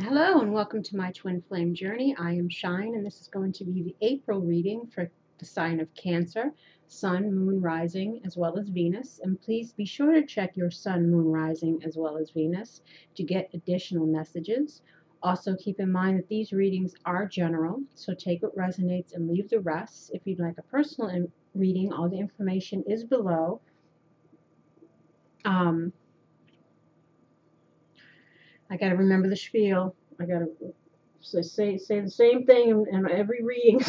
Hello and welcome to my twin flame journey. I am Shine and this is going to be the April reading for the sign of Cancer, Sun, Moon, Rising, as well as Venus. And please be sure to check your Sun, Moon, Rising, as well as Venus to get additional messages. Also keep in mind that these readings are general, so take what resonates and leave the rest. If you'd like a personal reading, all the information is below. I got to remember the spiel. I got to say the same thing in every reading.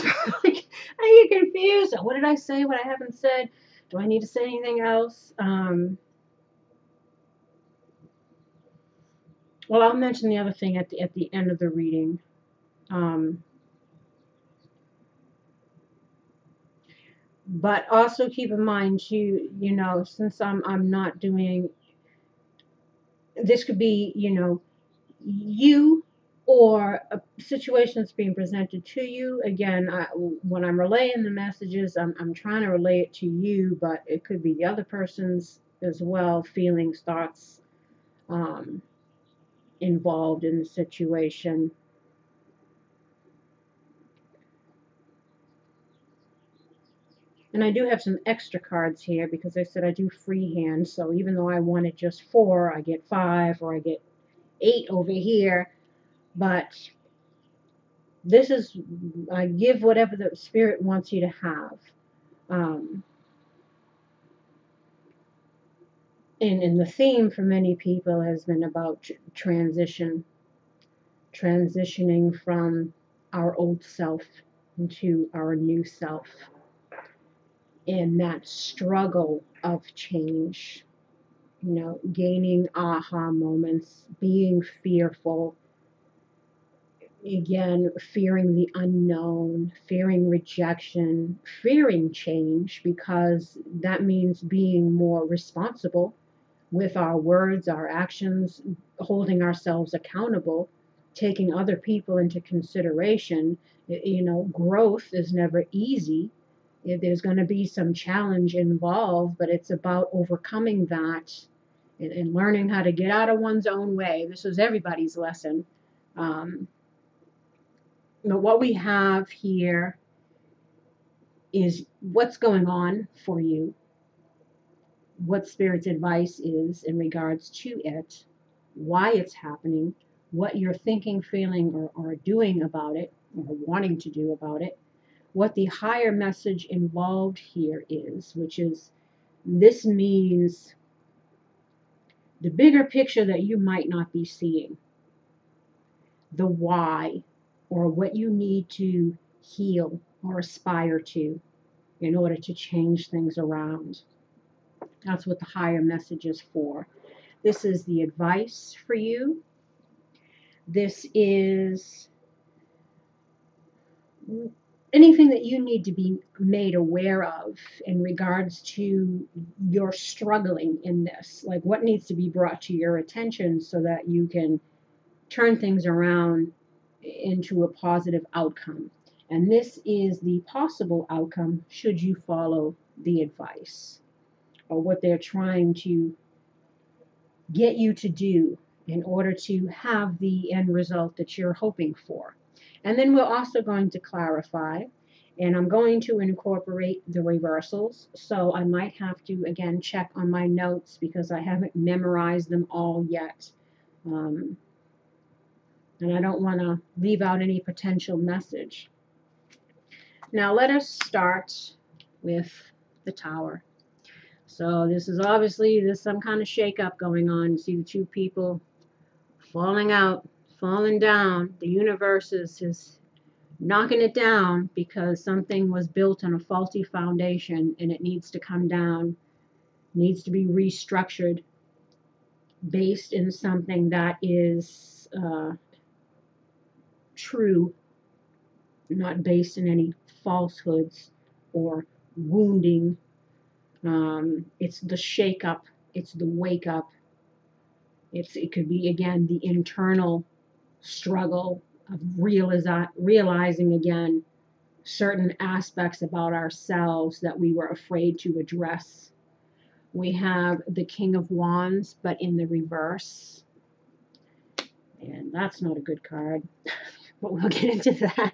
Like, I get confused. What did I say? What I haven't said? Do I need to say anything else? Well, I'll mention the other thing at the end of the reading. But also keep in mind too, since I'm not doing this, could be you or a situation that's being presented to you. Again, when I'm relaying the messages, I'm trying to relay it to you, but it could be the other person's as well, feelings, thoughts involved in the situation. And I do have some extra cards here because I said I do freehand, so even though I wanted just 4, I get 5 or I get 8 over here. But this is, I give whatever the spirit wants you to have. And the theme for many people has been about transitioning from our old self into our new self. And that struggle of change, gaining aha moments, being fearful, again, fearing the unknown, fearing rejection, fearing change, because that means being more responsible with our words, our actions, holding ourselves accountable, taking other people into consideration. Growth is never easy. There's going to be some challenge involved, but it's about overcoming that and learning how to get out of one's own way. This is everybody's lesson. But what we have here is what's going on for you, what Spirit's advice is in regards to it, why it's happening, what you're thinking, feeling, or doing about it, or wanting to do about it, what the higher message involved here is, which is this means the bigger picture that you might not be seeing, the why, or what you need to heal or aspire to in order to change things around. That's what the higher message is for. This is the advice for you. This is anything that you need to be made aware of in regards to your struggling in this. Like what needs to be brought to your attention so that you can turn things around into a positive outcome. And this is the possible outcome should you follow the advice or what they're trying to get you to do in order to have the end result that you're hoping for. And then we're also going to clarify, and I'm going to incorporate the reversals. So I might have to, again, check on my notes because I haven't memorized them all yet. And I don't want to leave out any potential message. Now let us start with the Tower. So this is obviously, there's some kind of shake-up going on. You see the two people falling out, falling down. The universe is knocking it down because something was built on a faulty foundation and it needs to come down, needs to be restructured based in something that is true, not based in any falsehoods or wounding. It's the shake up, it's the wake up. It could be, again, the internal struggle of realizing again certain aspects about ourselves that we were afraid to address. We have the King of Wands, but in the reverse. And that's not a good card, but we'll get into that.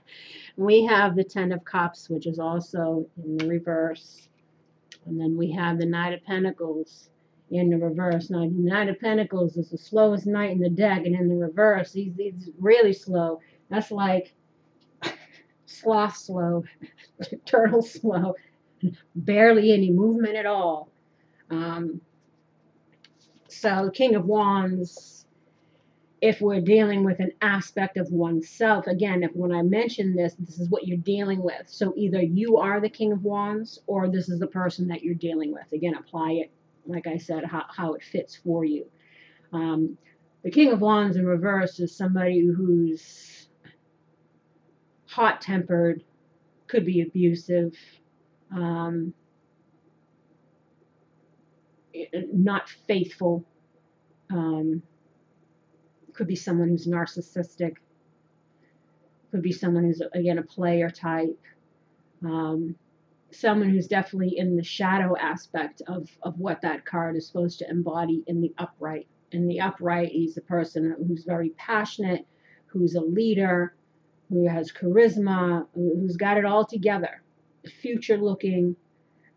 We have the Ten of Cups, which is also in the reverse. And then we have the Knight of Pentacles in the reverse. Now, the Knight of Pentacles is the slowest knight in the deck, and in the reverse, he's really slow. That's like sloth slow, turtle slow, barely any movement at all. So, King of Wands, if we're dealing with an aspect of oneself, again, when I mention this, this is what you're dealing with. So either you are the King of Wands or this is the person that you're dealing with. Again, apply it, like I said, how it fits for you. The King of Wands in reverse is somebody who's hot-tempered, could be abusive, not faithful, could be someone who's narcissistic, could be someone who's, again, a player type, someone who's definitely in the shadow aspect of what that card is supposed to embody in the upright. In the upright, he's a person who's very passionate, who's a leader, who has charisma, who's got it all together, future-looking,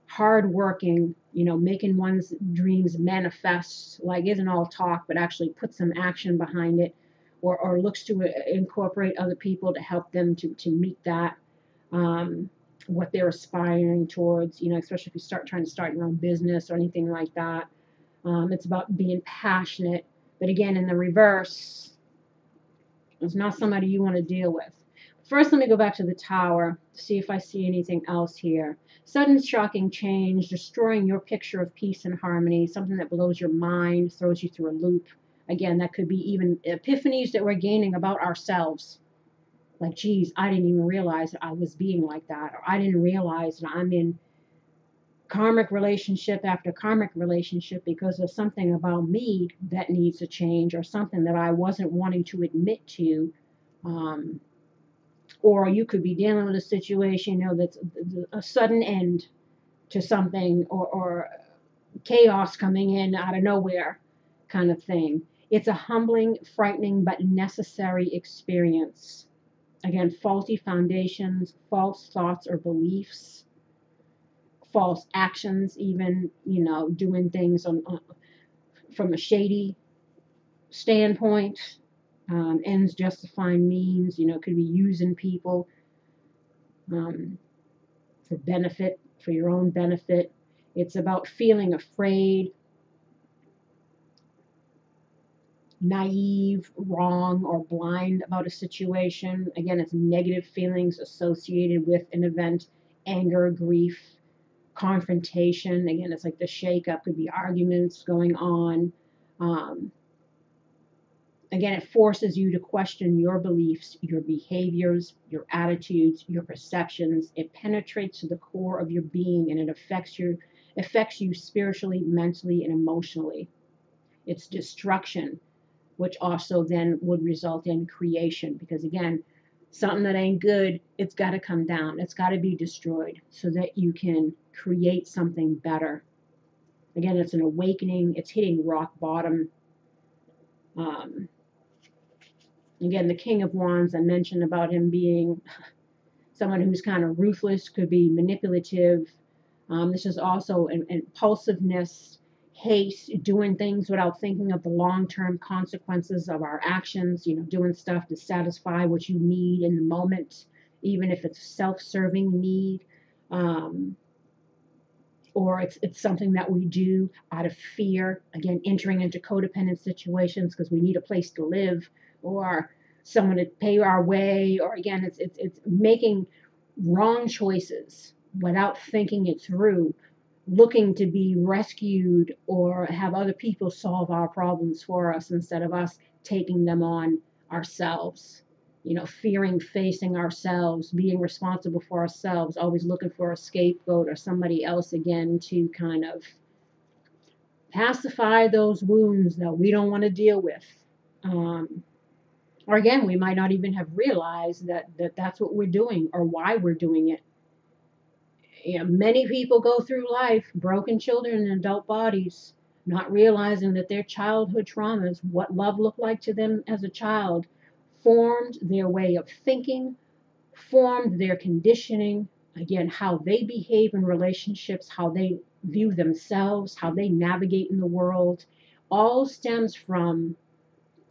hard-working, making one's dreams manifest, like isn't all talk, but actually put some action behind it, or looks to incorporate other people to help them to meet that, what they're aspiring towards, especially if you trying to start your own business or anything like that. It's about being passionate. But again, in the reverse, it's not somebody you want to deal with. First, let me go back to the Tower to see if I see anything else here. Sudden shocking change, destroying your picture of peace and harmony, something that blows your mind, throws you through a loop. Again, that could be even epiphanies that we're gaining about ourselves. Like, geez, I didn't even realize that I was being like that, or I didn't realize that I'm in karmic relationship after karmic relationship because of something about me that needs to change, or something that I wasn't wanting to admit to. Or you could be dealing with a situation, that's a sudden end to something, or chaos coming in out of nowhere kind of thing. It's a humbling, frightening, but necessary experience. Again, faulty foundations, false thoughts or beliefs, false actions, even, doing things from a shady standpoint. Ends justifying means, could be using people for benefit, for your own benefit. It's about feeling afraid, naive, wrong, or blind about a situation. Again, it's negative feelings associated with an event, anger, grief, confrontation. Again, it's like the shake-up, could be arguments going on. Again, it forces you to question your beliefs, your behaviors, your attitudes, your perceptions. It penetrates to the core of your being, and it affects you spiritually, mentally, and emotionally. It's destruction, which also then would result in creation, because again, something that ain't good, it's got to come down. It's got to be destroyed so that you can create something better. Again, it's an awakening. It's hitting rock bottom. Again, the King of Wands, I mentioned about him being someone who's kind of ruthless, could be manipulative. This is also an impulsiveness, haste, doing things without thinking of the long-term consequences of our actions, doing stuff to satisfy what you need in the moment, even if it's a self-serving need. Or it's something that we do out of fear. Again, entering into codependent situations because we need a place to live, or someone to pay our way, or again, it's making wrong choices without thinking it through, looking to be rescued or have other people solve our problems for us instead of us taking them on ourselves. Fearing facing ourselves, being responsible for ourselves, always looking for a scapegoat or somebody else again to kind of pacify those wounds that we don't want to deal with. Or again, we might not even have realized that that's what we're doing or why we're doing it. Many people go through life, broken children in adult bodies, not realizing that their childhood traumas, what love looked like to them as a child, formed their way of thinking, formed their conditioning, again, how they behave in relationships, how they view themselves, how they navigate in the world, all stems from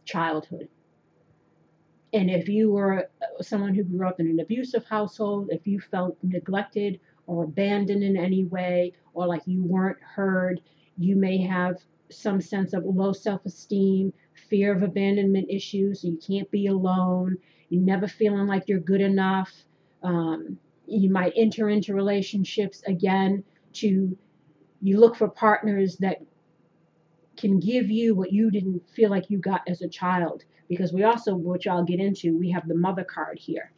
childhood. And if you were someone who grew up in an abusive household, if you felt neglected or abandoned in any way, or like you weren't heard, you may have some sense of low self esteem, fear of abandonment issues. So you can't be alone. You never feeling like you're good enough. You might enter into relationships again to, you look for partners that can give you what you didn't feel like you got as a child. Because we also, which I'll get into, we have the mother card here.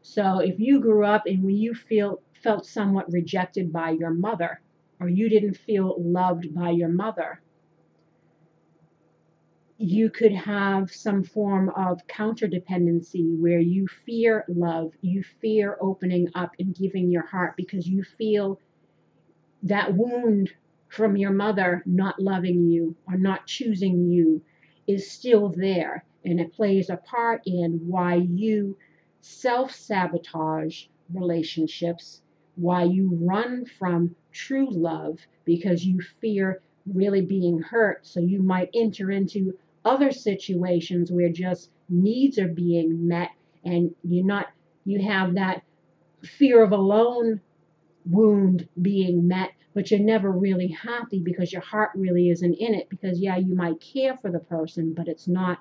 So if you grew up and when you felt somewhat rejected by your mother, or you didn't feel loved by your mother, you could have some form of counterdependency where you fear love, you fear opening up and giving your heart because you feel that wound from your mother not loving you or not choosing you is still there, and it plays a part in why you self-sabotage relationships, why you run from true love because you fear really being hurt. So you might enter into other situations where just needs are being met, and you have that fear of alone wound being met, but you're never really happy because your heart really isn't in it. Because, yeah, you might care for the person, but it's not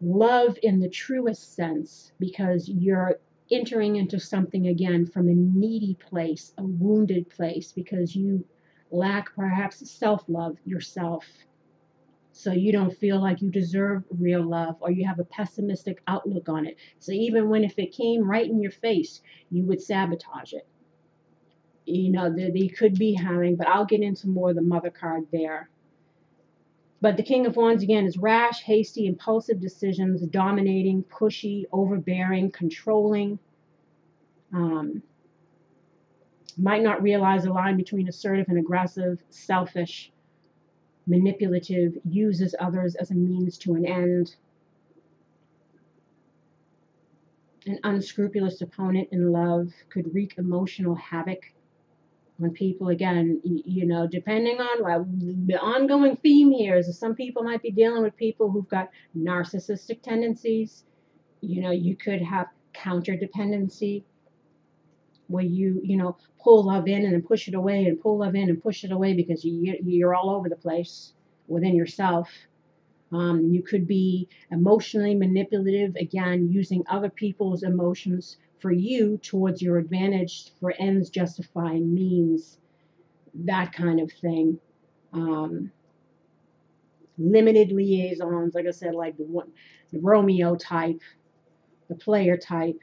love in the truest sense because you're entering into something again from a needy place, a wounded place, because you lack perhaps self love yourself. So you don't feel like you deserve real love, or you have a pessimistic outlook on it. So even when if it came right in your face, you would sabotage it. They could be having, but I'll get into more of the mother card there. But the King of Wands, again, is rash, hasty, impulsive decisions, dominating, pushy, overbearing, controlling. Might not realize the line between assertive and aggressive, selfish, manipulative, uses others as a means to an end. An unscrupulous opponent in love could wreak emotional havoc when people, again, depending on the ongoing theme here is that some people might be dealing with people who've got narcissistic tendencies. You could have counter dependency where you pull love in and then push it away and pull love in and push it away because you're all over the place within yourself. You could be emotionally manipulative, again, using other people's emotions for you towards your advantage for ends justifying means, that kind of thing. Limited liaisons, like I said, like the Romeo type, the player type.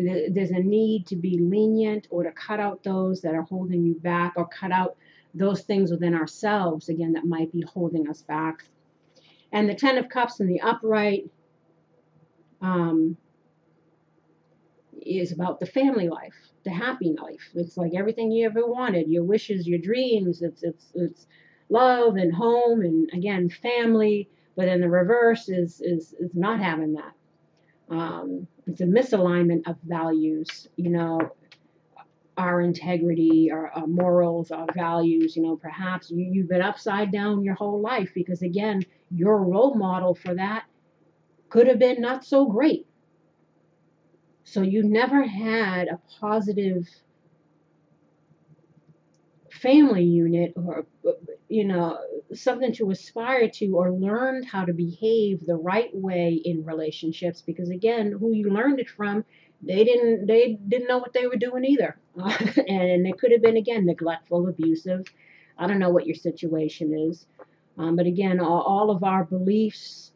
There's a need to be lenient or to cut out those that are holding you back, or cut out those things within ourselves, again, that might be holding us back. And the Ten of Cups in the upright is about the family life, the happy life. It's like everything you ever wanted, your wishes, your dreams. It's love and home and, again, family. But then the reverse is not having that. It's a misalignment of values, our integrity, our morals, our values. Perhaps you've been upside down your whole life because, again, your role model for that could have been not so great. So you never had a positive family unit, or something to aspire to, or learned how to behave the right way in relationships, because, again, who you learned it from, they didn't know what they were doing either. And it could have been, again, neglectful, abusive. I don't know what your situation is, but again, all of our beliefs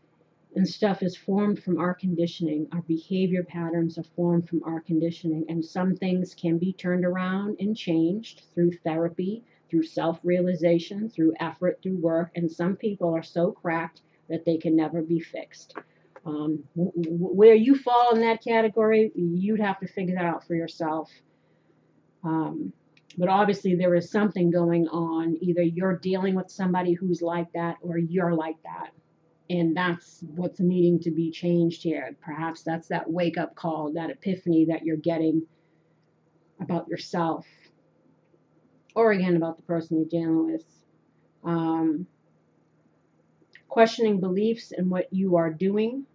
and stuff is formed from our conditioning. Our behavior patterns are formed from our conditioning, and some things can be turned around and changed through therapy, through self-realization, through effort, through work, and some people are so cracked that they can never be fixed. Where you fall in that category, you'd have to figure that out for yourself. Um, but obviously, there is something going on. Either you're dealing with somebody who's like that, or you're like that. And that's what's needing to be changed here. Perhaps that's that wake up call, that epiphany that you're getting about yourself, or again, about the person you're dealing with. Um, Questioning beliefs and what you are doing,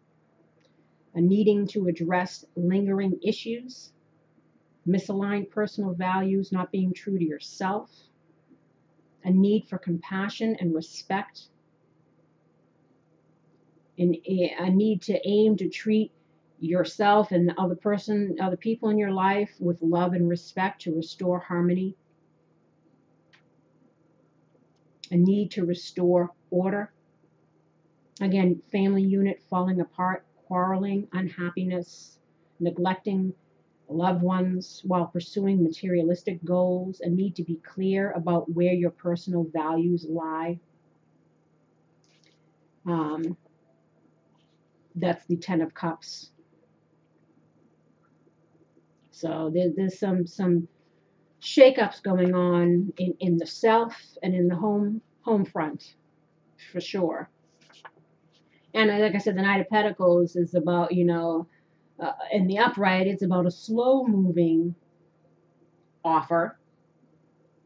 a needing to address lingering issues, misaligned personal values, not being true to yourself, a need for compassion and respect, and a need to aim to treat yourself and the other people in your life with love and respect to restore harmony, a need to restore order. Again, family unit falling apart, quarreling, unhappiness, neglecting loved ones while pursuing materialistic goals, a need to be clear about where your personal values lie. Um, that's the Ten of Cups. So there's some shakeups going on in the self and in the home front, for sure. And like I said, the Knight of Pentacles is about, in the upright, it's about a slow moving offer,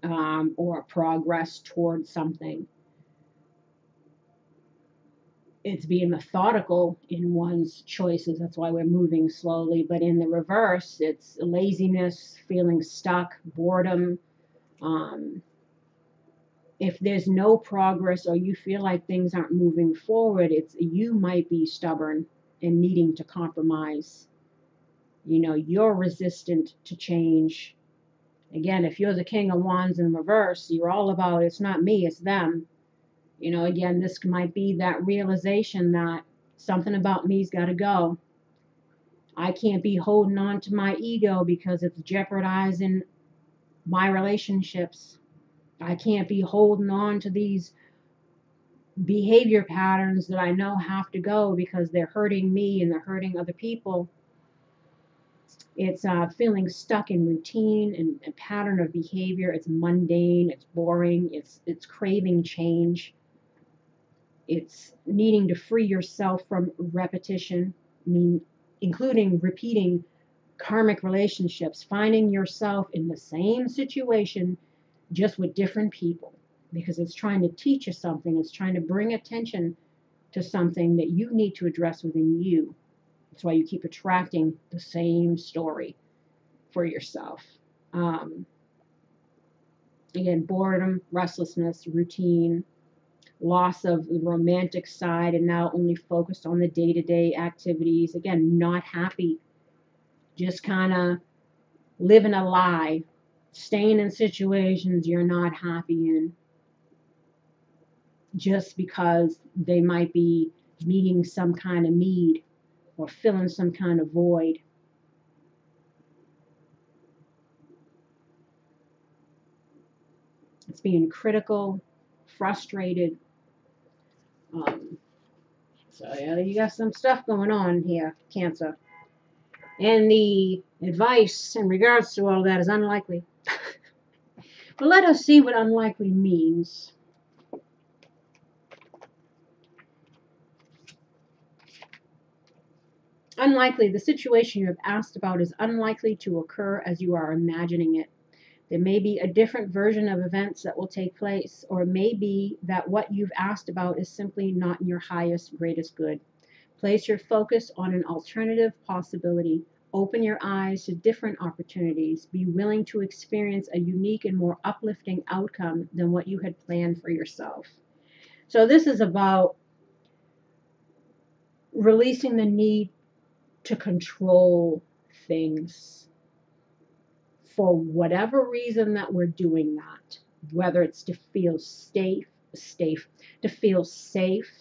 or progress towards something. It's being methodical in one's choices. That's why we're moving slowly. But in the reverse, it's laziness, feeling stuck, boredom. If there's no progress or you feel like things aren't moving forward, you might be stubborn and needing to compromise. You're resistant to change. Again, if you're the King of Wands in reverse, you're all about it's not me, it's them. Again, this might be that realization that something about me's got to go. I can't be holding on to my ego because it's jeopardizing my relationships. I can't be holding on to these behavior patterns that I know have to go because they're hurting me and they're hurting other people. It's feeling stuck in routine and a pattern of behavior. It's mundane, it's boring, it's craving change. It's needing to free yourself from repetition, including repeating karmic relationships, finding yourself in the same situation, just with different people, because it's trying to teach you something. It's trying to bring attention to something that you need to address within you. That's why you keep attracting the same story for yourself. Again, boredom, restlessness, routine, loss of the romantic side, and now only focused on the day-to-day activities. Again, not happy, just kind of living a lie, staying in situations you're not happy in just because they might be meeting some kind of need or filling some kind of void. It's being critical, frustrated. So yeah, you got some stuff going on here, Cancer. And the advice in regards to all that is unlikely. But let us see what unlikely means. Unlikely, the situation you have asked about is unlikely to occur as you are imagining it. There may be a different version of events that will take place, or it may be that what you've asked about is simply not in your highest, greatest good. Place your focus on an alternative possibility. Open your eyes to different opportunities. Be willing to experience a unique and more uplifting outcome than what you had planned for yourself. So this is about releasing the need to control things for whatever reason that we're doing that, whether it's to feel to feel safe,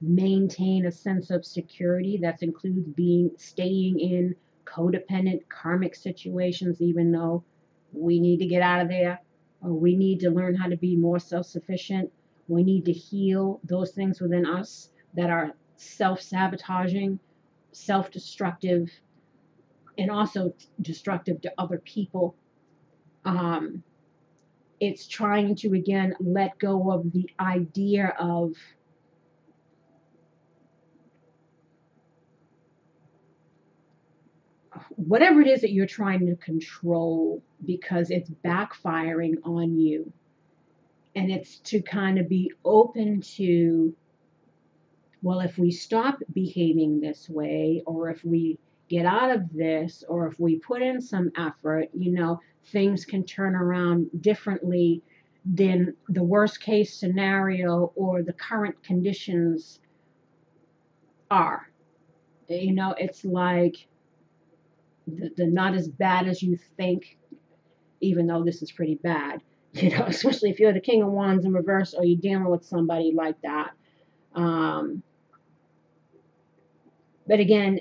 maintain a sense of security. That includes staying in codependent karmic situations, even though we need to get out of there, or we need to learn how to be more self-sufficient. We need to heal those things within us that are self-sabotaging, self-destructive, and also destructive to other people. Um, it's trying to, again, let go of the idea of whatever it is that you're trying to control, because it's backfiring on you. And it's to kind of be open to, well, if we stop behaving this way, or if we get out of this, or if we put in some effort, things can turn around differently than the worst case scenario or the current conditions are. It's like the not as bad as you think, even though this is pretty bad, especially if you're the King of Wands in reverse or you're dealing with somebody like that. But again,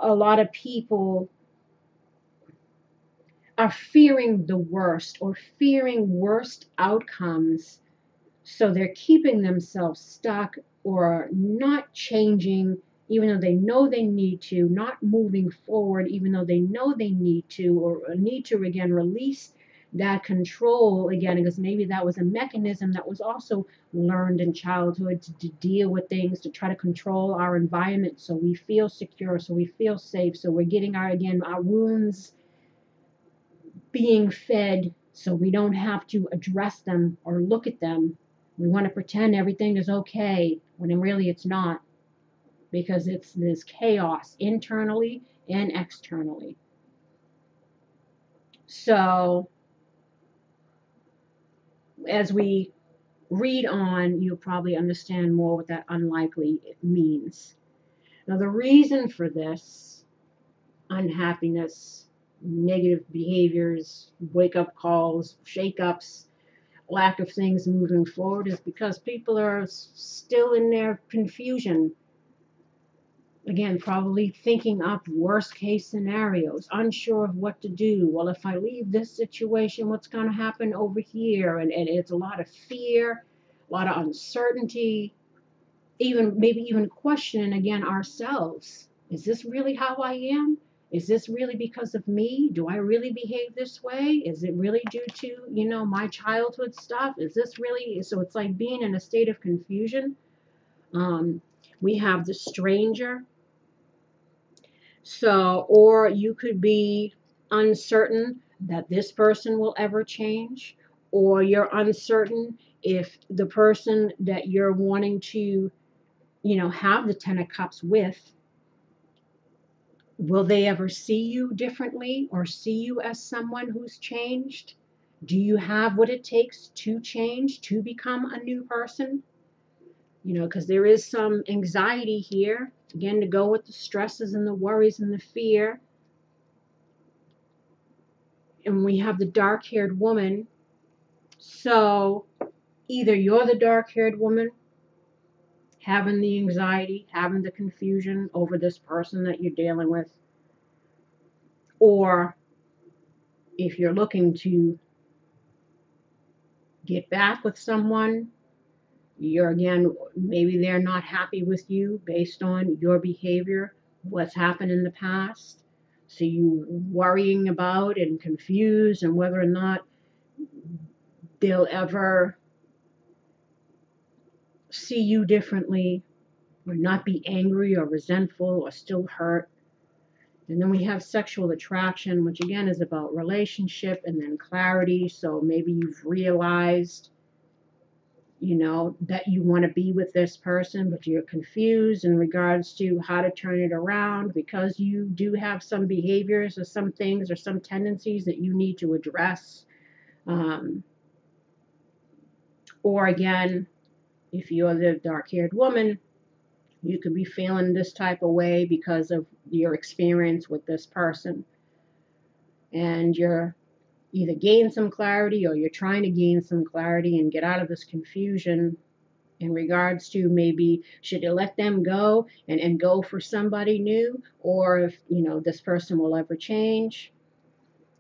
a lot of people are fearing the worst or fearing worst outcomes. So they're keeping themselves stuck or not changing, even though they know they need to, not moving forward, even though they know they need to, or need to, again, release that control again, because maybe that was a mechanism that was also learned in childhood to deal with things, to try to control our environment so we feel secure, so we feel safe, so we're getting our wounds being fed so we don't have to address them or look at them. We want to pretend everything is okay when really it's not, because it's this chaos internally and externally. So as we read on, you'll probably understand more what that unlikely means. Now, the reason for this unhappiness, negative behaviors, wake-up calls, shake-ups, lack of things moving forward is because people are still in their confusion. Again, probably thinking up worst case scenarios, unsure of what to do. Well, if I leave this situation, what's going to happen over here? And it's a lot of fear, a lot of uncertainty, maybe even questioning again ourselves. Is this really how I am? Is this really because of me? Do I really behave this way? Is it really due to, my childhood stuff? Is this really? So it's like being in a state of confusion. We have the stranger. So, or you could be uncertain that this person will ever change, or you're uncertain if the person that you're wanting to, have the Ten of Cups with, will they ever see you differently or see you as someone who's changed? Do you have what it takes to change, to become a new person? Because there is some anxiety here, again, to go with the stresses and the worries and the fear. And we have the dark-haired woman. So either you're the dark-haired woman, having the anxiety, having the confusion over this person that you're dealing with, or if you're looking to get back with someone, maybe they're not happy with you based on your behavior, what's happened in the past. So you worrying about and confused and whether or not they'll ever see you differently, or not be angry or resentful or still hurt. And then we have sexual attraction, which again is about relationship and then clarity. So maybe you've realized, that you want to be with this person, but you're confused in regards to how to turn it around because you do have some behaviors or some things or some tendencies that you need to address. Or again, if you're the dark-haired woman, you could be feeling this type of way because of your experience with this person. And you're either gain some clarity or you're trying to gain some clarity and get out of this confusion in regards to maybe should you let them go and go for somebody new, or if, this person will ever change.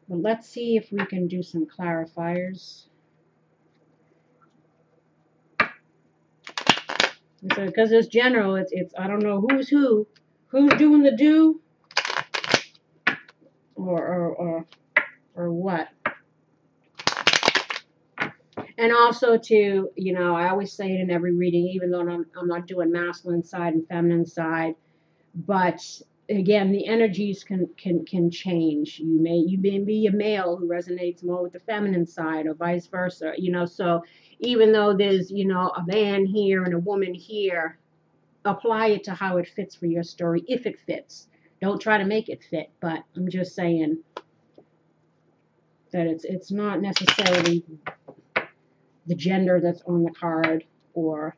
But let's see if we can do some clarifiers. So because it's general, it's I don't know who's who's doing the do, or what. And also to, you know, I always say it in every reading, even though I'm not doing masculine side and feminine side, but again, the energies can change. You may be a male who resonates more with the feminine side, or vice versa. You know, so even though there's, you know, a man here and a woman here, apply it to how it fits for your story, if it fits. Don't try to make it fit, but I'm just saying that it's not necessarily the gender that's on the card, or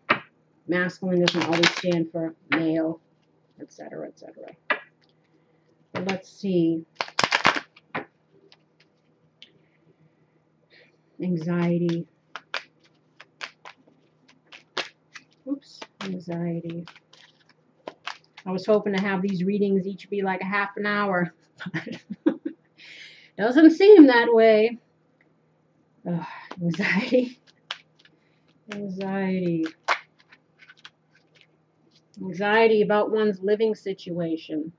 masculine doesn't always stand for male, etc., etc. But let's see. Anxiety. Oops, anxiety. I was hoping to have these readings each be like a half an hour, but doesn't seem that way. Ugh, anxiety. Anxiety. Anxiety about one's living situation.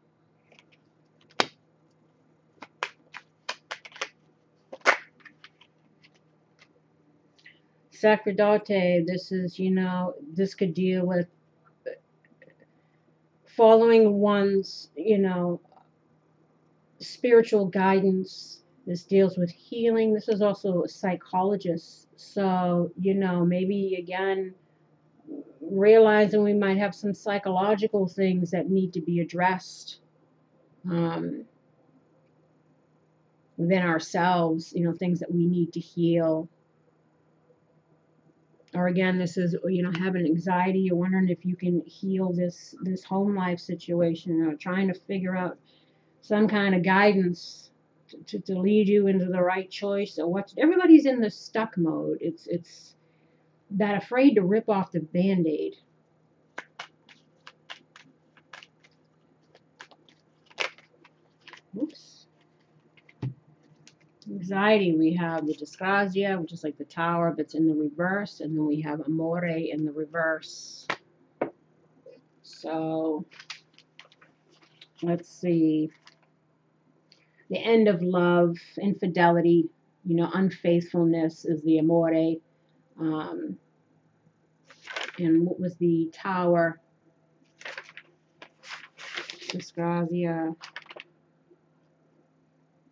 Sacerdote, this is, you know, this could deal with following one's, you know, spiritual guidance. This deals with healing. This is also a psychologist. So, you know, maybe again, realizing we might have some psychological things that need to be addressed within ourselves, you know, things that we need to heal. Or again, this is, you know, having anxiety. You're wondering if you can heal this home life situation, or trying to figure out some kind of guidance to lead you into the right choice, or what. Everybody's in the stuck mode. It's that afraid to rip off the Band-Aid. Oops. Anxiety, we have the Discasia, which is like the Tower, but it's in the reverse, and then we have Amore in the reverse. So let's see. The end of love, infidelity, you know, unfaithfulness is the Amore. And what was the Tower? Discasia.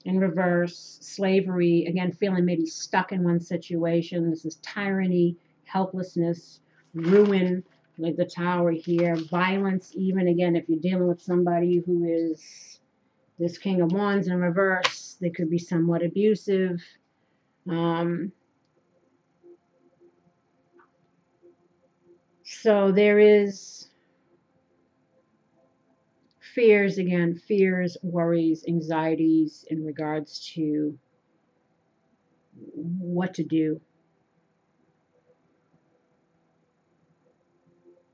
In reverse, slavery, again, feeling maybe stuck in one situation. This is tyranny, helplessness, ruin, like the Tower here. Violence, even again, if you're dealing with somebody who is this King of Wands in reverse, they could be somewhat abusive. So there is fears, again, fears, worries, anxieties in regards to what to do.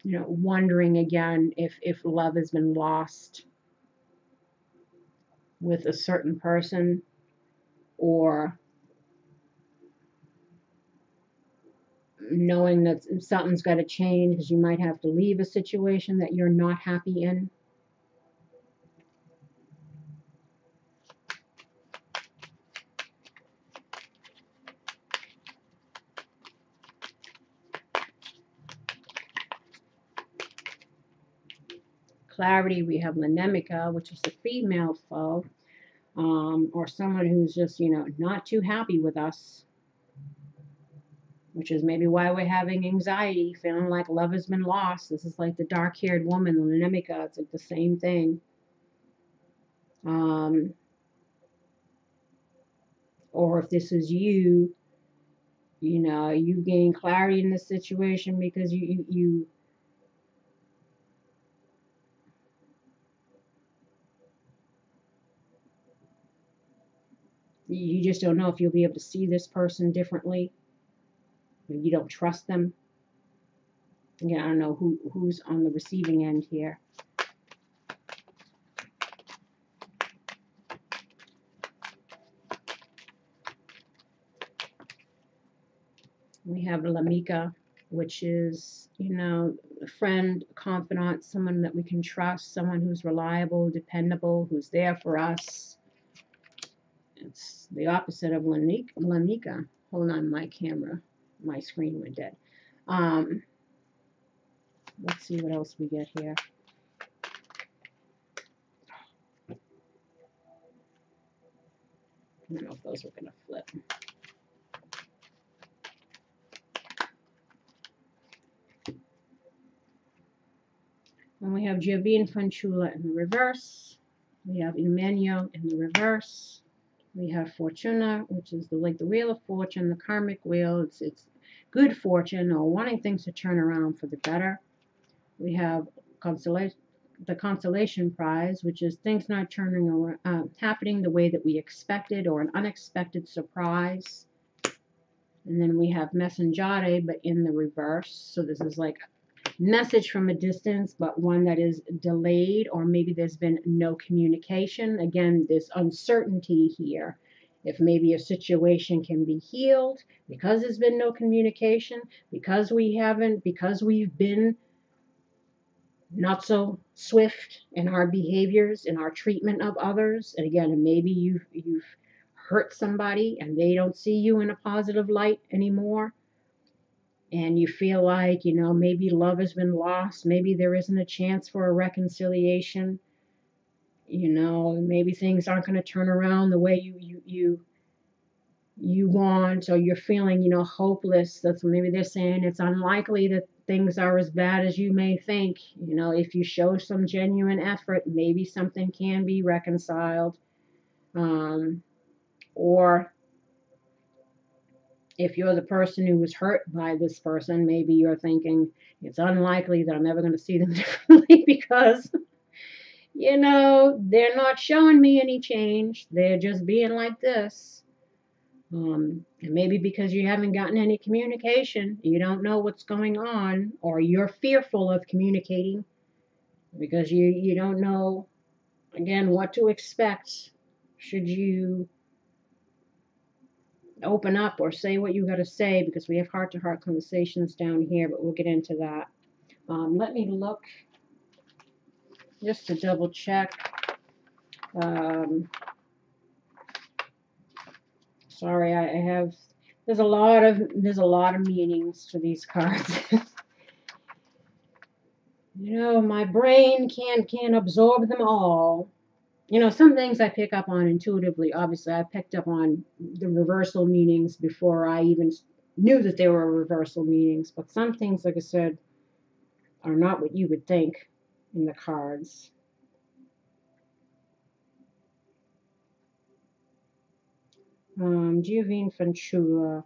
You know, wondering again if love has been lost with a certain person, or knowing that something's got to change because you might have to leave a situation that you're not happy in. Clarity, we have Lanemica, which is the female foe, or someone who's just, you know, not too happy with us, which is maybe why we're having anxiety, feeling like love has been lost. This is like the dark-haired woman, the Lanemica. It's like the same thing. Or if this is you, you know, you gain clarity in this situation because you just don't know if you'll be able to see this person differently. You don't trust them. Again, I don't know who's on the receiving end here. We have Lamika, which is, you know, a friend, a confidant, someone that we can trust, someone who's reliable, dependable, who's there for us. It's the opposite of Lanika. Hold on, my camera, my screen went dead. Let's see what else we get here. I don't know if those are going to flip. And we have Giovine Fanciulla in the reverse. We have Emmanuel in the reverse. We have Fortuna, which is like the Wheel of Fortune, the karmic wheel. It's good fortune or wanting things to turn around for the better. We have the Consolation Prize, which is things not turning around, happening the way that we expected, or an unexpected surprise. And then we have Messengere, but in the reverse. So this is like message from a distance, but one that is delayed, or maybe there's been no communication. Again, there's uncertainty here. If maybe a situation can be healed because there's been no communication, because we've been not so swift in our behaviors, in our treatment of others. And again, maybe you've hurt somebody and they don't see you in a positive light anymore. And you feel like, you know, maybe love has been lost. Maybe there isn't a chance for a reconciliation. You know, maybe things aren't going to turn around the way you want, or you're feeling, you know, hopeless. That's maybe they're saying it's unlikely that things are as bad as you may think. You know, if you show some genuine effort, maybe something can be reconciled. Or if you're the person who was hurt by this person, maybe you're thinking it's unlikely that I'm ever going to see them differently because, you know, they're not showing me any change. They're just being like this. And maybe because you haven't gotten any communication, you don't know what's going on, or you're fearful of communicating because you don't know, again, what to expect should you open up or say what you got to say, because we have heart-to-heart conversations down here, but we'll get into that. Let me look just to double check. Sorry, I have. There's a lot of meanings to these cards. You know, my brain can't absorb them all. You know, some things I pick up on intuitively. Obviously, I picked up on the reversal meanings before I even knew that they were reversal meanings. But some things, like I said, are not what you would think in the cards. Giovine Fanciulla.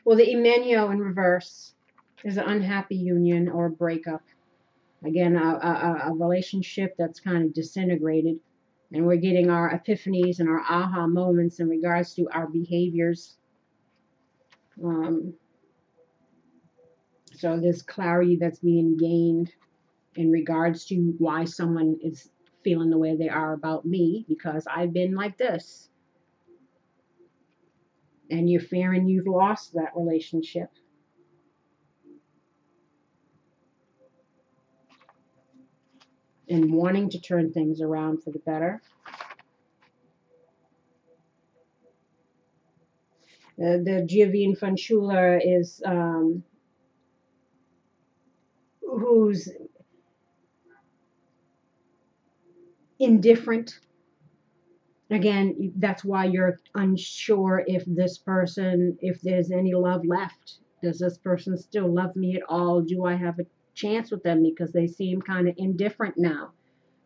Well, the Emmanuel in reverse is an unhappy union or breakup. Again, a relationship that's kind of disintegrated. And we're getting our epiphanies and our aha moments in regards to our behaviors. So there's clarity that's being gained in regards to why someone is feeling the way they are about me, because I've been like this. And you're fearing you've lost that relationship. And wanting to turn things around for the better. The Giovine Fanciulla is who's indifferent. Again, that's why you're unsure if this person, if there's any love left. Does this person still love me at all? Do I have a chance with them? Because they seem kind of indifferent now.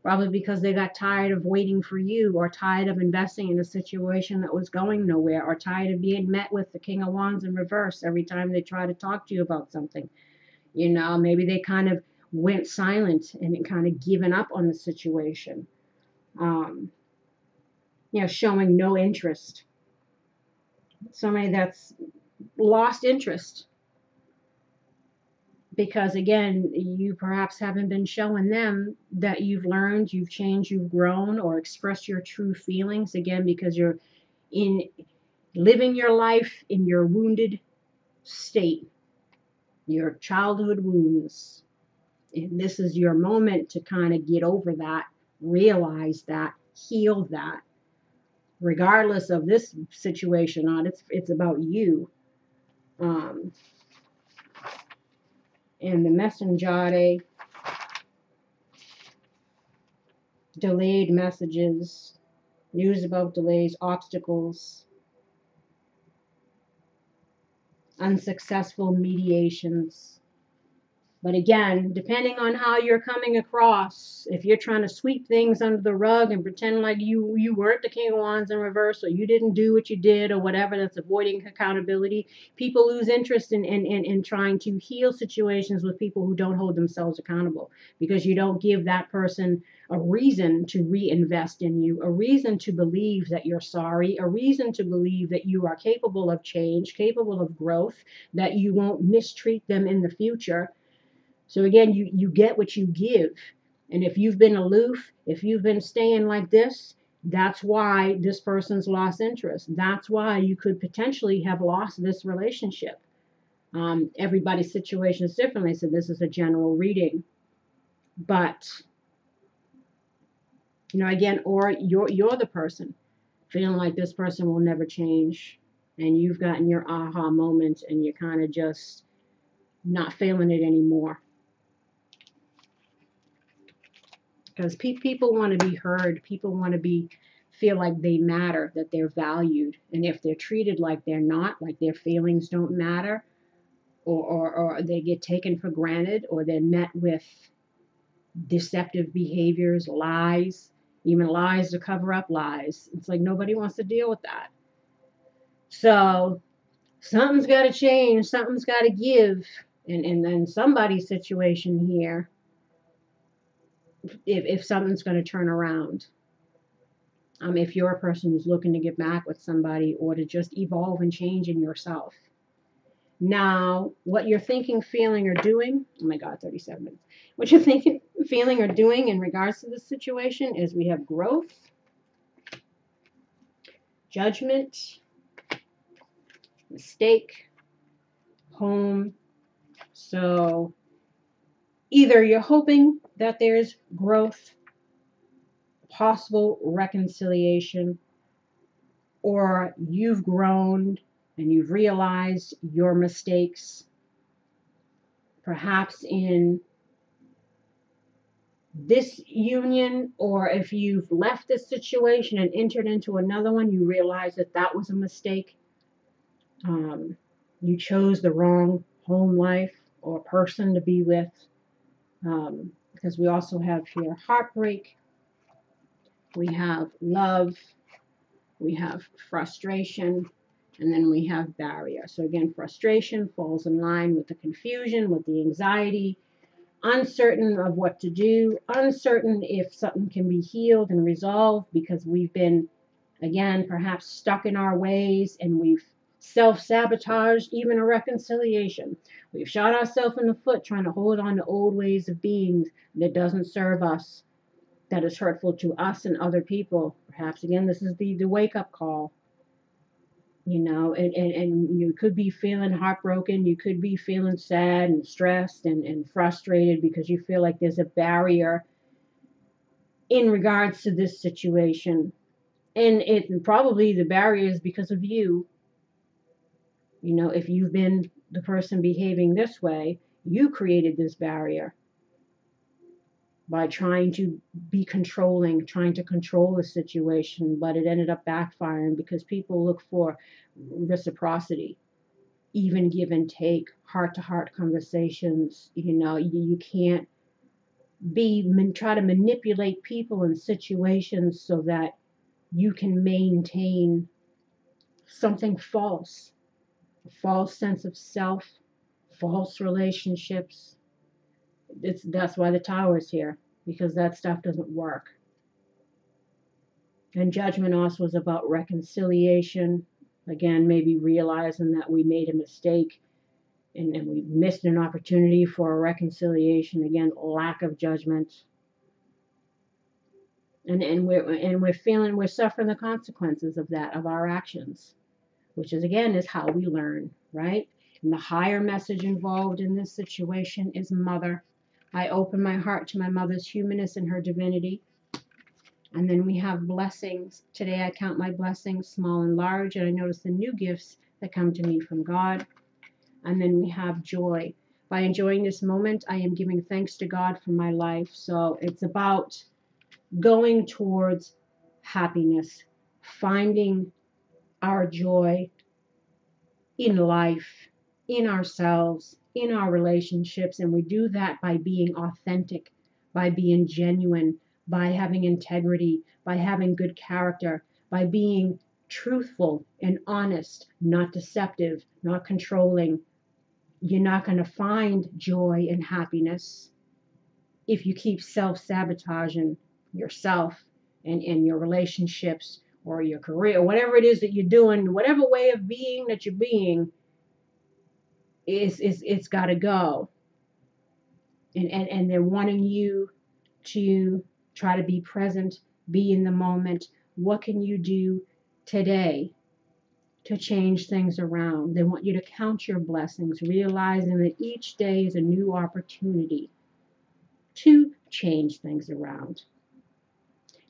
Probably because they got tired of waiting for you, or tired of investing in a situation that was going nowhere, or tired of being met with the King of Wands in reverse every time they try to talk to you about something. You know, maybe they kind of went silent and kind of given up on the situation. You know, showing no interest. Somebody that's lost interest. Because again, you perhaps haven't been showing them that you've learned, you've changed, you've grown, or expressed your true feelings. Again, because you're in living your life in your wounded state. your childhood wounds. And this is your moment to kind of get over that, realize that, heal that, regardless of this situation. Not it's about you. Um, and the messenger, delayed messages, news about delays, obstacles, unsuccessful mediations. But again, depending on how you're coming across, if you're trying to sweep things under the rug and pretend like you weren't the King of Wands in reverse, or you didn't do what you did, or whatever, that's avoiding accountability. People lose interest in trying to heal situations with people who don't hold themselves accountable, because you don't give that person a reason to reinvest in you, a reason to believe that you're sorry, a reason to believe that you are capable of change, capable of growth, that you won't mistreat them in the future. So again, you get what you give. And if you've been aloof, if you've been staying like this, that's why this person's lost interest. That's why you could potentially have lost this relationship. Everybody's situation is different. So this is a general reading. But, again, or you're the person feeling like this person will never change. And you've gotten your aha moment and you're kind of just not feeling it anymore. Because people want to be heard. People want to feel like they matter, that they're valued. And if they're treated like they're not, like their feelings don't matter, or they get taken for granted, or they're met with deceptive behaviors, lies, even lies to cover up lies. It's like nobody wants to deal with that. So something's got to change. Something's got to give. And then somebody's situation here, if something's going to turn around. If you're a person who's looking to get back with somebody or to just evolve and change in yourself. Now, what you're thinking, feeling, or doing, oh my God, 37 minutes. What you're thinking, feeling, or doing in regards to this situation is we have growth, judgment, mistake, home. So either you're hoping that there's growth, possible reconciliation, or you've grown and you've realized your mistakes, perhaps in this union, or if you've left this situation and entered into another one, you realize that that was a mistake. You chose the wrong home life or person to be with, because we also have here heartbreak, we have love, we have frustration, and then we have barrier. So again, frustration falls in line with the confusion, with the anxiety, uncertain of what to do, uncertain if something can be healed and resolved because we've been, again, perhaps stuck in our ways and we've self-sabotaged even a reconciliation. We've shot ourselves in the foot trying to hold on to old ways of being that doesn't serve us, that is hurtful to us and other people. Perhaps, again, this is the wake-up call. And you could be feeling heartbroken, you could be feeling sad and stressed and frustrated because you feel like there's a barrier in regards to this situation. And it probably the barrier is because of you. If you've been the person behaving this way, you created this barrier by trying to be controlling, trying to control the situation, but it ended up backfiring because people look for reciprocity, even give and take, heart-to-heart conversations. You can't try to manipulate people and situations so that you can maintain something false, a false sense of self, false relationships. That's why the tower is here, because that stuff doesn't work. And judgment also is about reconciliation. Again, maybe realizing that we made a mistake and we missed an opportunity for a reconciliation. Again, lack of judgment. And we're suffering the consequences of that, of our actions, which is, again, is how we learn, right? And the higher message involved in this situation is mother. I open my heart to my mother's humanness and her divinity. And then we have blessings. Today I count my blessings, small and large, and I notice the new gifts that come to me from God. And then we have joy. By enjoying this moment, I am giving thanks to God for my life. So it's about going towards happiness, finding our joy in life, in ourselves, in our relationships. And we do that by being authentic, by being genuine, by having integrity, by having good character, by being truthful and honest, not deceptive, not controlling. You're not going to find joy and happiness if you keep self-sabotaging yourself and your relationships or your career, whatever it is that you're doing, whatever way of being that you're being, it's got to go. And they're wanting you to try to be present, be in the moment. What can you do today to change things around? They want you to count your blessings, realizing that each day is a new opportunity to change things around.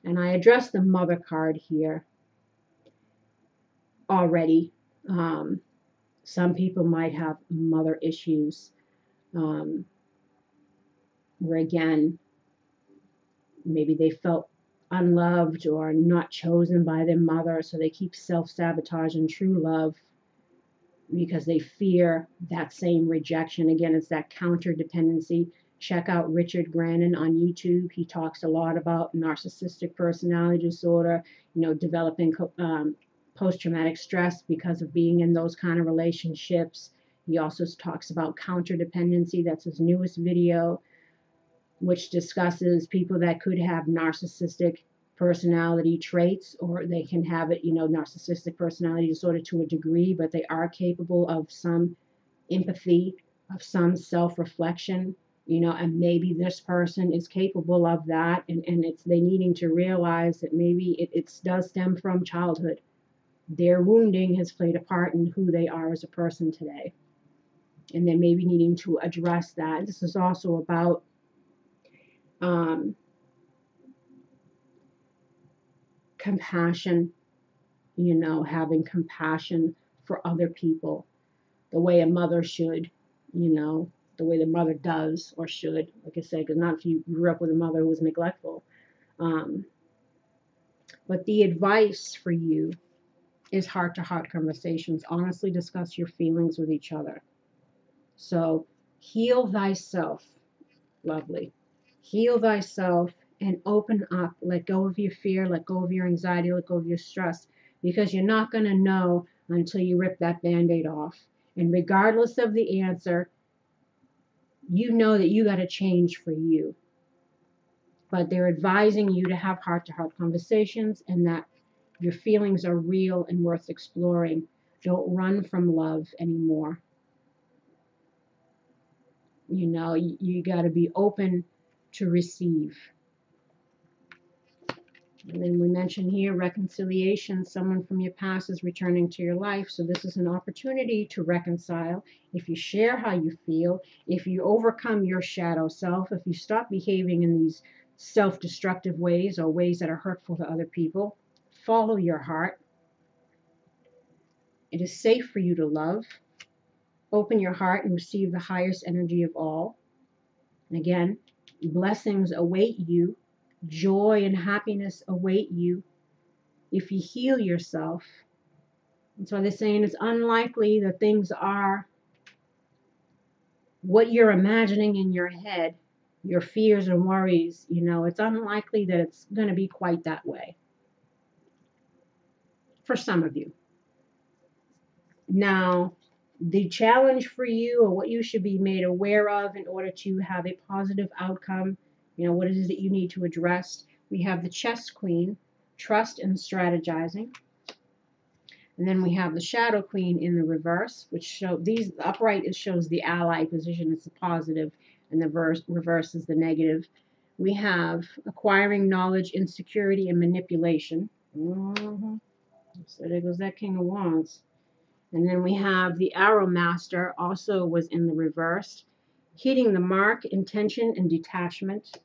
And I addressed the mother card here already. Some people might have mother issues, where again, maybe they felt unloved or not chosen by their mother, so they keep self-sabotaging true love because they fear that same rejection. Again, it's that counter dependency. Check out Richard Grannon on YouTube. He talks a lot about narcissistic personality disorder, developing post-traumatic stress because of being in those kind of relationships. He also talks about counter dependency. That's his newest video, which discusses people that could have narcissistic personality traits, or they can have it, narcissistic personality disorder to a degree, but they are capable of some empathy, of some self-reflection, and maybe this person is capable of that, and it's they needing to realize that maybe it does stem from childhood. Their wounding has played a part in who they are as a person today, and they may be needing to address that. This is also about compassion, having compassion for other people the way a mother should, the way the mother does or should, like I said, because not if you grew up with a mother who was neglectful. But the advice for you is heart-to-heart conversations. Honestly discuss your feelings with each other. So heal thyself, lovely. Heal thyself and open up. Let go of your fear, let go of your anxiety, let go of your stress, because you're not going to know until you rip that Band-Aid off. And regardless of the answer, you know that you got to change for you. But they're advising you to have heart-to-heart conversations and that your feelings are real and worth exploring. Don't run from love anymore. You got to be open to receive. And then we mentioned here reconciliation. Someone from your past is returning to your life. So this is an opportunity to reconcile. If you share how you feel, if you overcome your shadow self, if you stop behaving in these self-destructive ways or ways that are hurtful to other people, follow your heart. It is safe for you to love. Open your heart and receive the highest energy of all. And again, blessings await you. Joy and happiness await you if you heal yourself. And so they're saying it's unlikely that things are what you're imagining in your head, your fears and worries. It's unlikely that it's going to be quite that way for some of you. Now, the challenge for you, or what you should be made aware of in order to have a positive outcome, what it is that you need to address. We have the Chess Queen, trust and strategizing. And then we have the Shadow Queen in the reverse, which show these upright, it shows the ally position, it's the positive, and the reverse is the negative. We have acquiring knowledge, insecurity, and manipulation. So there goes that King of Wands. And then we have the Arrow Master, also was in the reverse, hitting the mark, intention, and detachment.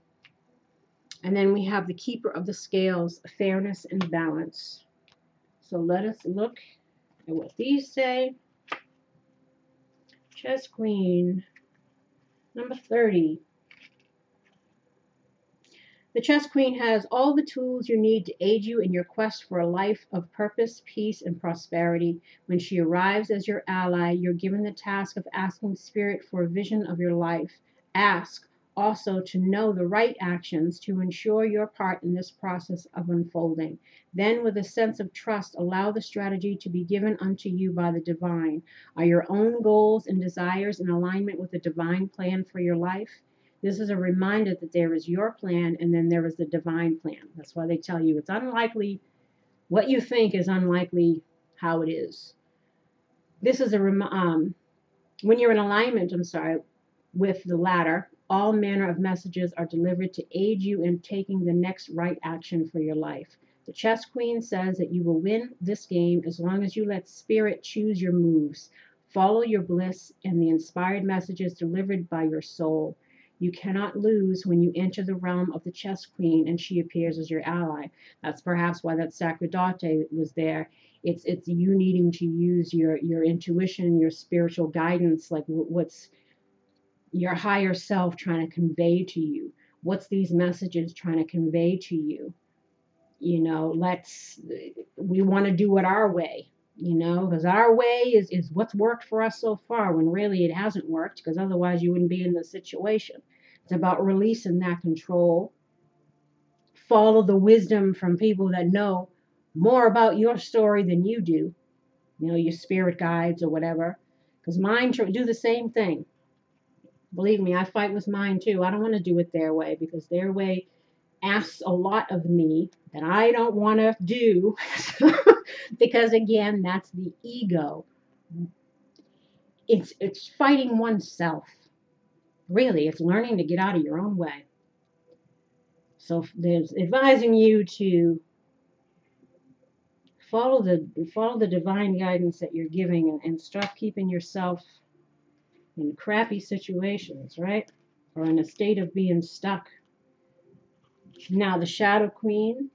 And then we have the Keeper of the Scales, fairness and balance. So let us look at what these say. Chess Queen, number 30. The Chess Queen has all the tools you need to aid you in your quest for a life of purpose, peace, and prosperity. When she arrives as your ally, you're given the task of asking Spirit for a vision of your life. Ask also to know the right actions to ensure your part in this process of unfolding. Then, with a sense of trust, allow the strategy to be given unto you by the divine. Are your own goals and desires in alignment with the divine plan for your life? This is a reminder that there is your plan and then there is the divine plan. That's why they tell you it's unlikely. What you think is unlikely how it is. This is when you're in alignment, with the latter, all manner of messages are delivered to aid you in taking the next right action for your life. The Chess Queen says that you will win this game as long as you let Spirit choose your moves. Follow your bliss and the inspired messages delivered by your soul. You cannot lose when you enter the realm of the Chess Queen and she appears as your ally. That's perhaps why that Sacerdotale was there. It's you needing to use your intuition, your spiritual guidance, like what's your higher self trying to convey to you. What's these messages trying to convey to you? You know, we want to do it our way, you know, because our way is what's worked for us so far, when really it hasn't worked, because otherwise you wouldn't be in the situation. It's about releasing that control. Follow the wisdom from people that know more about your story than you do, you know, your spirit guides or whatever, because mine do the same thing. Believe me, I fight with mine too. I don't want to do it their way, because their way asks a lot of me that I don't want to do because again, that's the ego. It's fighting oneself. Really, it's learning to get out of your own way. So there's advising you to follow the divine guidance that you're giving, and stop keeping yourself in crappy situations, right? Or in a state of being stuck. Now the Shadow Queen.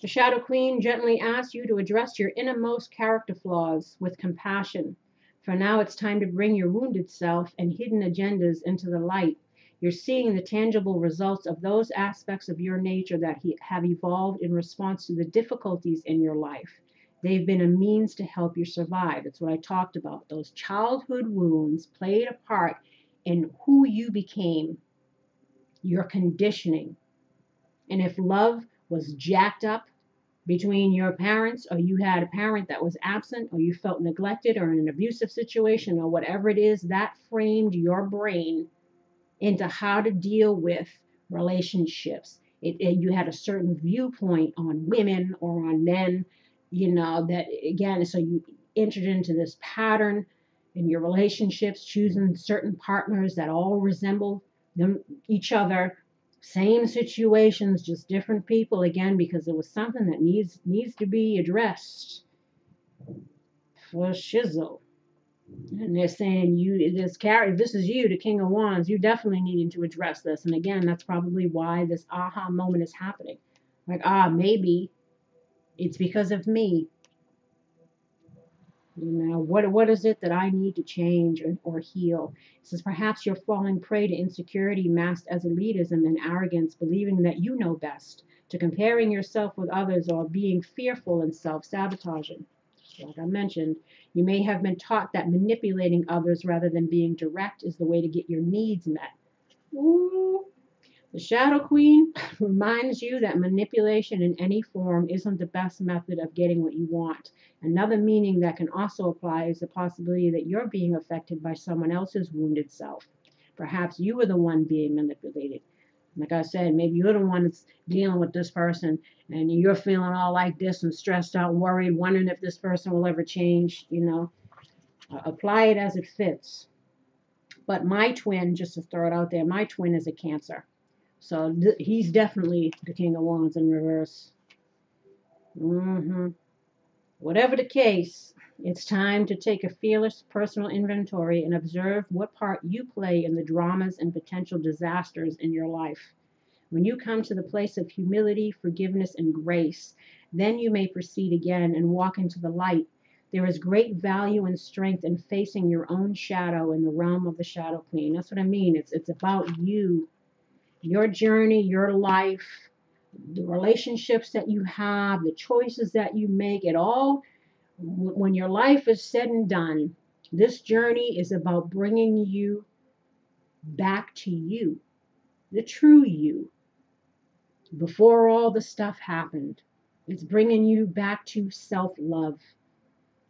The Shadow Queen gently asks you to address your innermost character flaws with compassion. For now it's time to bring your wounded self and hidden agendas into the light. You're seeing the tangible results of those aspects of your nature that have evolved in response to the difficulties in your life. They've been a means to help you survive. It's what I talked about. Those childhood wounds played a part in who you became, your conditioning. And if love was jacked up between your parents, or you had a parent that was absent, or you felt neglected, or in an abusive situation, or whatever it is, that framed your brain into how to deal with relationships. You had a certain viewpoint on women or on men, you know, that again, so you entered into this pattern in your relationships, choosing certain partners that all resemble each other. Same situations, just different people, again, because it was something that needs to be addressed for shizzle. And they're saying this is you, the King of Wands. You definitely needed to address this. And again, that's probably why this aha moment is happening. Like, maybe it's because of me. You know, what is it that I need to change or heal? It says perhaps you're falling prey to insecurity masked as elitism and arrogance, believing that you know best, to comparing yourself with others, or being fearful and self-sabotaging. Like I mentioned, you may have been taught that manipulating others rather than being direct is the way to get your needs met. Ooh. The Shadow Queen reminds you that manipulation in any form isn't the best method of getting what you want. Another meaning that can also apply is the possibility that you're being affected by someone else's wounded self. Perhaps you were the one being manipulated. Like I said, maybe you're the one that's dealing with this person, and you're feeling all like this and stressed out and worried, wondering if this person will ever change, you know. Apply it as it fits. But my twin, just to throw it out there, my twin is a Cancer. So he's definitely the King of Wands in reverse. Whatever the case, it's time to take a fearless personal inventory and observe what part you play in the dramas and potential disasters in your life. When you come to the place of humility, forgiveness, and grace, then you may proceed again and walk into the light. There is great value and strength in facing your own shadow in the realm of the Shadow Queen. That's what I mean. It's about you, your journey, your life, the relationships that you have, the choices that you make. It all, when your life is said and done, this journey is about bringing you back to you, the true you, before all the stuff happened. It's bringing you back to self love,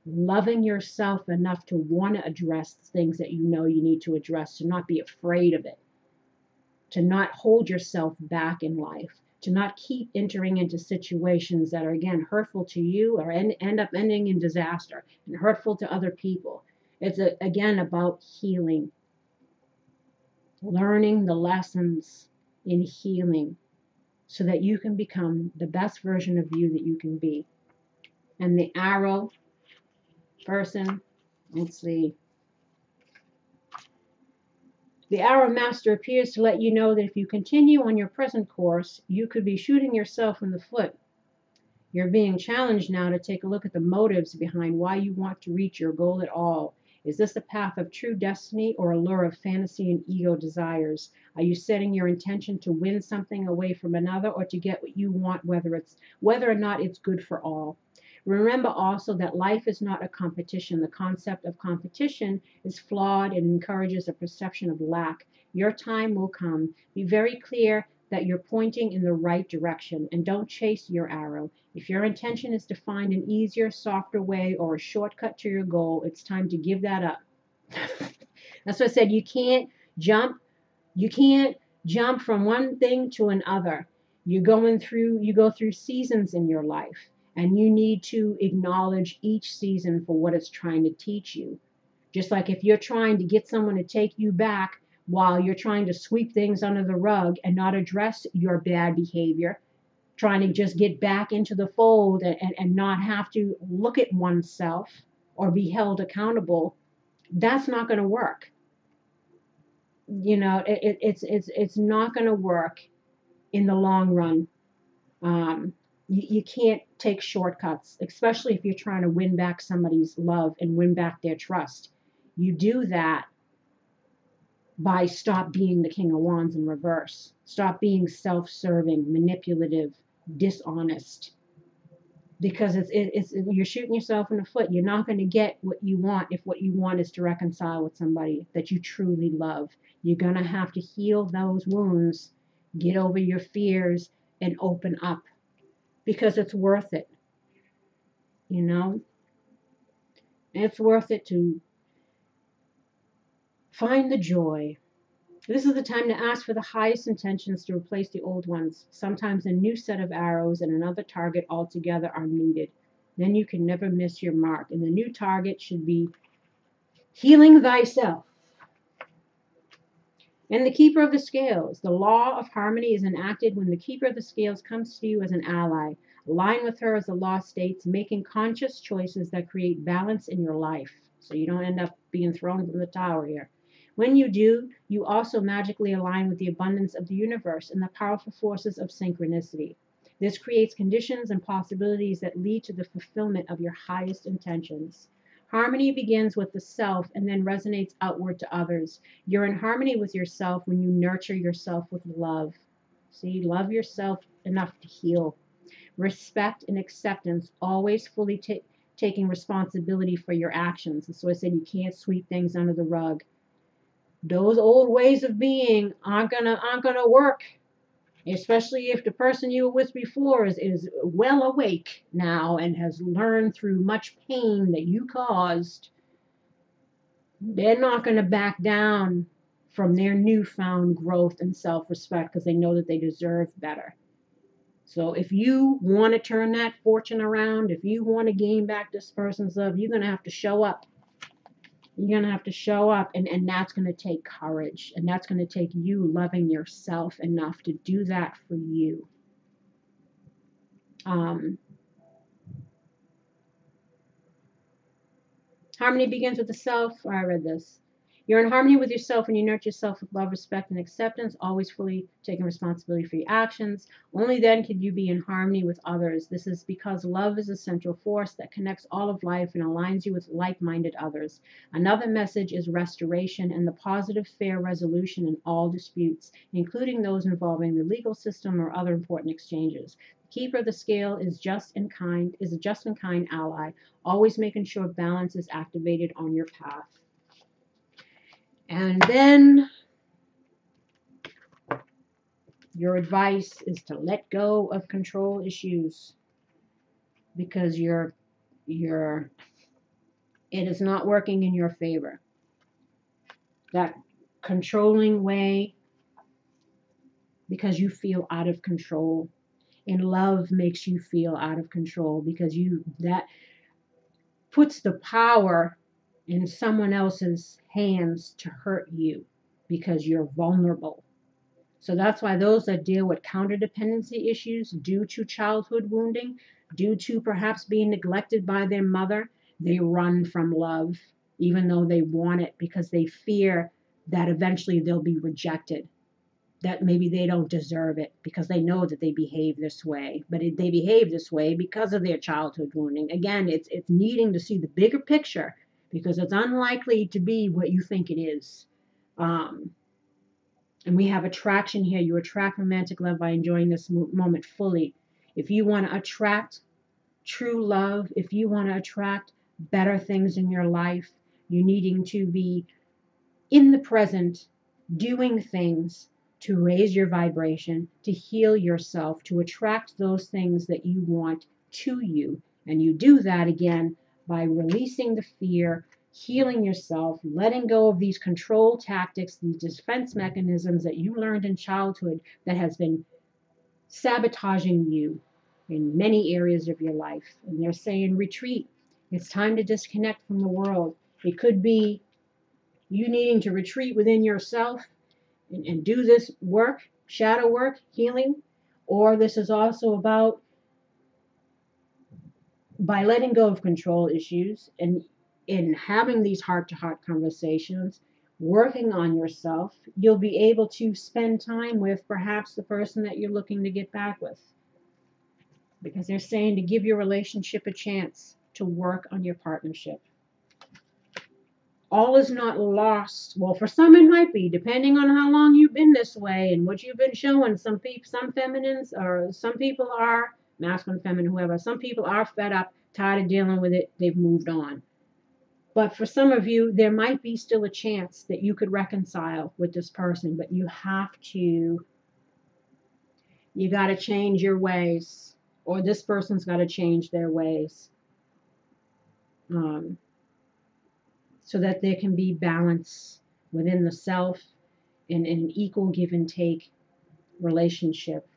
loving yourself enough to want to address the things that you know you need to address, to not be afraid of it, to not hold yourself back in life, to not keep entering into situations that are, again, hurtful to you or end up ending in disaster and hurtful to other people. It's, again, about healing, learning the lessons in healing so that you can become the best version of you that you can be. And the arrow person, let's see. The arrow master appears to let you know that if you continue on your present course, you could be shooting yourself in the foot. You're being challenged now to take a look at the motives behind why you want to reach your goal at all. Is this a path of true destiny or a lure of fantasy and ego desires? Are you setting your intention to win something away from another or to get what you want, whether or not it's good for all? Remember also that life is not a competition. The concept of competition is flawed and encourages a perception of lack. Your time will come. Be very clear that you're pointing in the right direction and don't chase your arrow. If your intention is to find an easier, softer way or a shortcut to your goal, it's time to give that up. That's what I said. You can't jump from one thing to another. You go through seasons in your life, and you need to acknowledge each season for what it's trying to teach you. Just like if you're trying to get someone to take you back while you're trying to sweep things under the rug and not address your bad behavior, trying to just get back into the fold and not have to look at oneself or be held accountable, that's not going to work. It's not going to work in the long run. You can't take shortcuts, especially if you're trying to win back somebody's love and win back their trust. You do that by stop being the King of Wands in reverse. Stop being self-serving, manipulative, dishonest. Because you're shooting yourself in the foot. You're not going to get what you want if what you want is to reconcile with somebody that you truly love. You're going to have to heal those wounds, get over your fears, and open up. Because it's worth it. It's worth it to find the joy. This is the time to ask for the highest intentions to replace the old ones. Sometimes a new set of arrows and another target altogether are needed. Then you can never miss your mark. And the new target should be healing thyself. And the keeper of the scales. The law of harmony is enacted when the keeper of the scales comes to you as an ally. Align with her, as the law states, making conscious choices that create balance in your life. So you don't end up being thrown from the tower here. When you do, you also magically align with the abundance of the universe and the powerful forces of synchronicity. This creates conditions and possibilities that lead to the fulfillment of your highest intentions. Harmony begins with the self and then resonates outward to others. You're in harmony with yourself when you nurture yourself with love. See, love yourself enough to heal. Respect and acceptance, always fully taking responsibility for your actions. And so I said you can't sweep things under the rug. Those old ways of being aren't gonna work, especially if the person you were with before is well awake now and has learned through much pain that you caused. They're not going to back down from their newfound growth and self-respect because they know that they deserve better. So if you want to turn that fortune around, if you want to gain back this person's love, you're going to have to show up. You're going to have to show up, and that's going to take courage, and that's going to take you loving yourself enough to do that for you. Harmony begins with the self. Oh, I read this. You're in harmony with yourself when you nurture yourself with love, respect, and acceptance, always fully taking responsibility for your actions. Only then can you be in harmony with others. This is because love is a central force that connects all of life and aligns you with like-minded others. Another message is restoration and the positive, fair resolution in all disputes, including those involving the legal system or other important exchanges. The keeper of the scale is a just and kind ally, always making sure balance is activated on your path. And then your advice is to let go of control issues, because it is not working in your favor. That controlling way, because you feel out of control, and love makes you feel out of control, because that puts the power in someone else's hands to hurt you, because you're vulnerable. So that's why those that deal with counterdependency issues due to childhood wounding, due to perhaps being neglected by their mother, they run from love, even though they want it, because they fear that eventually they'll be rejected, that maybe they don't deserve it, because they know that they behave this way. But they behave this way because of their childhood wounding. Again, it's needing to see the bigger picture, because it's unlikely to be what you think it is. And we have attraction here. You attract romantic love by enjoying this moment fully. If you want to attract true love, if you want to attract better things in your life, you're needing to be in the present, doing things to raise your vibration, to heal yourself, to attract those things that you want to you. And you do that again by releasing the fear, healing yourself, letting go of these control tactics, these defense mechanisms that you learned in childhood that has been sabotaging you in many areas of your life. And they're saying retreat. It's time to disconnect from the world. It could be you needing to retreat within yourself and do this work, shadow work, healing, or this is also about, by letting go of control issues and in having these heart-to-heart conversations, working on yourself, you'll be able to spend time with perhaps the person that you're looking to get back with. Because they're saying to give your relationship a chance, to work on your partnership. All is not lost. Well, for some it might be, depending on how long you've been this way and what you've been showing. Some feminines, or some people are masculine, feminine, whoever. Some people are fed up, tired of dealing with it. They've moved on. But for some of you, there might be still a chance that you could reconcile with this person, but you got to change your ways, or this person's got to change their ways, so that there can be balance within the self and an equal give and take relationship.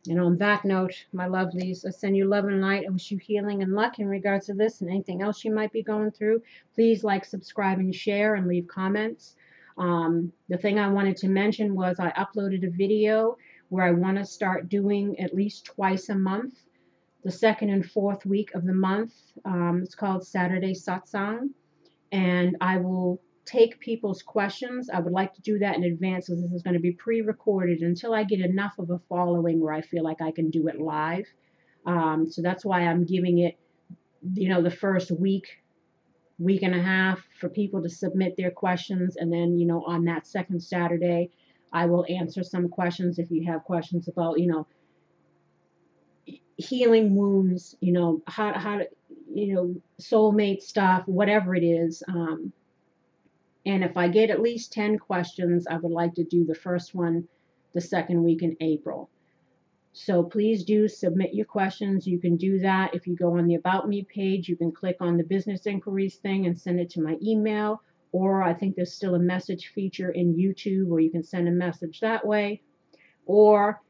And on that note, my lovelies, I send you love and light. I wish you healing and luck in regards to this and anything else you might be going through. Please like, subscribe, and share, and leave comments. The thing I wanted to mention was I uploaded a video where I want to start doing at least twice a month, the second and fourth week of the month. It's called Saturday Satsang, and I will take people's questions. I would like to do that in advance, so this is going to be pre-recorded until I get enough of a following where I feel like I can do it live. So that's why I'm giving it, the first week and a half for people to submit their questions, and then, on that second Saturday, I will answer some questions if you have questions about, healing wounds, how to, soulmate stuff, whatever it is. And if I get at least 10 questions, I would like to do the first one the second week in April. So please do submit your questions. You can do that if you go on the About Me page. You can click on the business inquiries thing and send it to my email. Or I think there's still a message feature in YouTube where you can send a message that way. Or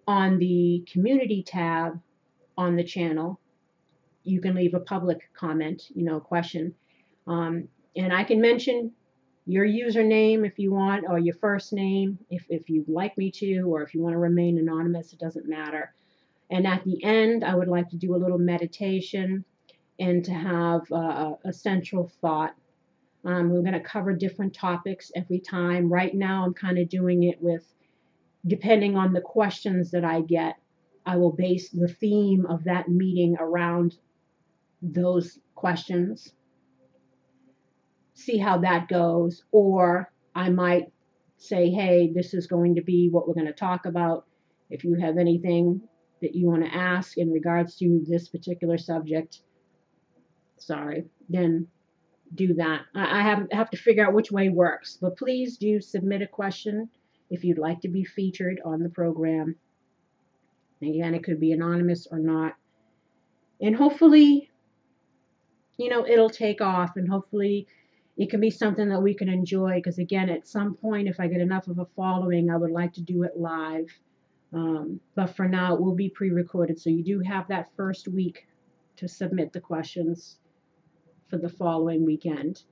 on the community tab on the channel, you can leave a public comment, question. And I can mention your username if you want, or your first name if you'd like me to, or if you want to remain anonymous, it doesn't matter. And at the end, I would like to do a little meditation and to have a central thought. We're going to cover different topics every time. Right now, I'm kind of doing it with, depending on the questions that I get, I will base the theme of that meeting around those questions, see how that goes. Or I might say, hey, this is going to be what we're going to talk about. If you have anything that you want to ask in regards to this particular subject, then do that. I have to figure out which way works. But please do submit a question if you'd like to be featured on the program. Again, it could be anonymous or not. And hopefully, it'll take off, and hopefully it can be something that we can enjoy. Because again, at some point, if I get enough of a following, I would like to do it live. But for now, it will be pre-recorded. So you do have that first week to submit the questions for the following weekend.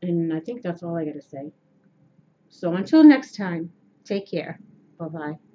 And I think that's all I got to say. So until next time, take care. Bye-bye.